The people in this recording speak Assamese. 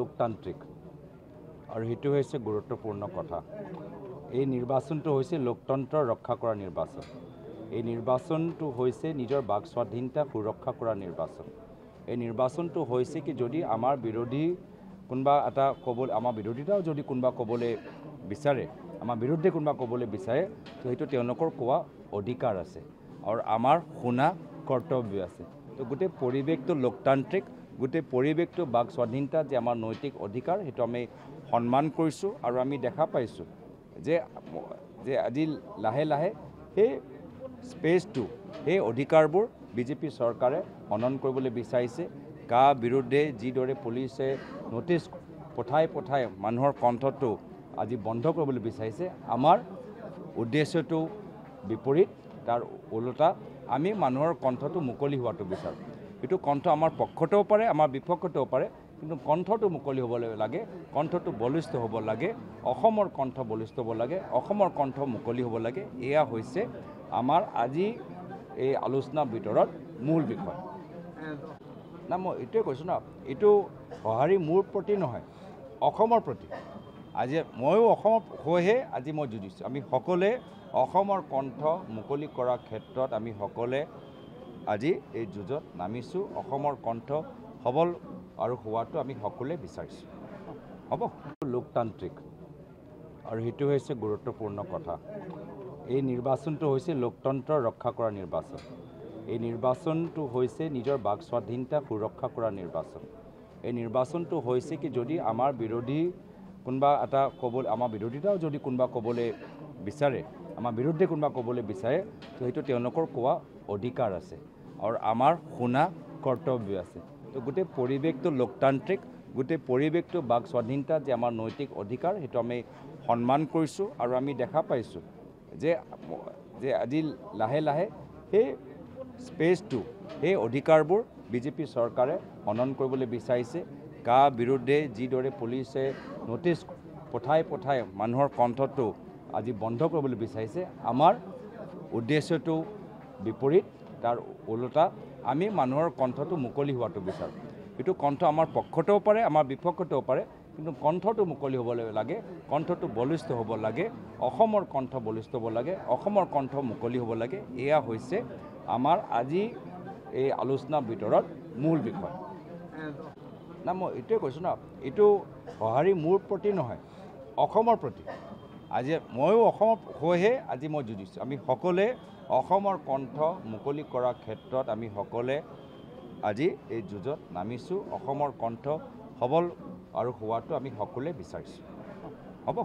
লোকতান্ত্ৰিক আৰু সেইটো হৈছে গুৰুত্বপূৰ্ণ কথা। এই নিৰ্বাচনটো হৈছে লোকতন্ত্ৰ ৰক্ষা কৰা নিৰ্বাচন। এই নিৰ্বাচনটো হৈছে নিজৰ বাক স্বাধীনতা সুৰক্ষা কৰা নিৰ্বাচন। এই নিৰ্বাচনটো হৈছে কি যদি আমাৰ বিৰোধী কোনোবা এটা আমাৰ বিৰোধিতাও যদি কোনোবা ক'বলৈ বিচাৰে, আমাৰ বিৰুদ্ধে কোনোবা ক'বলৈ বিচাৰে, তো সেইটো তেওঁলোকৰ কোৱা অধিকাৰ আছে আৰু আমাৰ শুনা কৰ্তব্য আছে। তো গোটেই পৰিৱেশটো লোকতান্ত্ৰিক, গোটেই পৰিৱেশটো বাক স্বাধীনতা যে আমাৰ নৈতিক অধিকাৰ, সেইটো আমি সন্মান কৰিছোঁ আৰু আমি দেখা পাইছোঁ যে আজি লাহে লাহে সেই স্পেচটো, সেই অধিকাৰবোৰ বিজেপি চৰকাৰে হনন কৰিবলৈ বিচাৰিছে। কা বিৰুদ্ধে যিদৰে পুলিচে নটিচ পঠাই মানুহৰ কণ্ঠটো আজি বন্ধ কৰিবলৈ বিচাৰিছে, আমাৰ উদ্দেশ্যটো বিপৰীত, তাৰ ওলোটা আমি মানুহৰ কণ্ঠটো মুকলি হোৱাটো বিচাৰোঁ। এইটো কণ্ঠ আমাৰ পক্ষতেও পাৰে, আমাৰ বিপক্ষতেও পাৰে, কিন্তু কণ্ঠটো মুকলি হ'ব লাগে, কণ্ঠটো বলিষ্ঠ হ'ব লাগে, অসমৰ কণ্ঠ বলিষ্ঠ হ'ব লাগে, অসমৰ কণ্ঠ মুকলি হ'ব লাগে। এয়া হৈছে আমাৰ আজি এই আলোচনাৰ ভিতৰত মূল বিষয়। না মই এইটোৱে কৈছোঁ না, এইটো সঁহাৰি মোৰ প্ৰতি নহয়, অসমৰ প্ৰতি। আজি ময়ো অসমৰ হৈহে আজি মই যুঁজিছোঁ। আমি সকলোৱে অসমৰ কণ্ঠ মুকলি কৰাৰ ক্ষেত্ৰত আমি সকলোৱে আজি এই যুঁজত নামিছোঁ। অসমৰ কণ্ঠ সবল আৰু হোৱাটো আমি সকলোৱে বিচাৰিছোঁ। হ'ব। লোকতান্ত্ৰিক আৰু সেইটো হৈছে গুৰুত্বপূৰ্ণ কথা। এই নিৰ্বাচনটো হৈছে লোকতন্ত্ৰ ৰক্ষা কৰা নিৰ্বাচন। এই নিৰ্বাচনটো হৈছে নিজৰ বাক স্বাধীনতা সুৰক্ষা কৰা নিৰ্বাচন। এই নিৰ্বাচনটো হৈছে কি যদি আমাৰ বিৰোধী কোনোবা এটা আমাৰ বিৰোধিতাও যদি কোনোবা ক'বলৈ বিচাৰে, আমাৰ বিৰুদ্ধে কোনোবা ক'বলৈ বিচাৰে, তো সেইটো তেওঁলোকৰ কোৱা অধিকাৰ আছে আৰু আমাৰ শুনা কৰ্তব্য আছে। তো গোটেই পৰিৱেশটো লোকতান্ত্ৰিক, গোটেই পৰিৱেশটো বাক স্বাধীনতা যে আমাৰ নৈতিক অধিকাৰ, সেইটো আমি সন্মান কৰিছোঁ আৰু আমি দেখা পাইছোঁ যে আজি লাহে লাহে সেই স্পেচটো, সেই অধিকাৰবোৰ বিজেপি চৰকাৰে হনন কৰিবলৈ বিচাৰিছে। কা বিৰুদ্ধে যিদৰে পুলিচে নটিচ পঠাই মানুহৰ কণ্ঠটো আজি বন্ধ কৰিবলৈ বিচাৰিছে, আমাৰ উদ্দেশ্যটো বিপৰীত, তাৰ ওলোটা আমি মানুহৰ কণ্ঠটো মুকলি হোৱাটো বিচাৰোঁ। এইটো কণ্ঠ আমাৰ পক্ষতেও পাৰে, আমাৰ বিপক্ষতেও পাৰে, কিন্তু কণ্ঠটো মুকলি হ'ব লাগে, কণ্ঠটো বলিষ্ঠ হ'ব লাগে, অসমৰ কণ্ঠ বলিষ্ঠ হ'ব লাগে, অসমৰ কণ্ঠ মুকলি হ'ব লাগে। এয়া হৈছে আমাৰ আজি এই আলোচনাৰ ভিতৰত মূল বিষয়। না মই এইটোৱে কৈছোঁ না, এইটো সঁহাৰি মোৰ প্ৰতি নহয়, অসমৰ প্ৰতি। আজি ময়ো অসমৰ হৈহে আজি মই যুঁজিছোঁ। আমি সকলোৱে অসমৰ কণ্ঠ মুকলি কৰাৰ ক্ষেত্ৰত আমি সকলোৱে আজি এই যুঁজত নামিছোঁ। অসমৰ কণ্ঠ সবল আৰু হোৱাটো আমি সকলোৱে বিচাৰিছোঁ। হ'ব।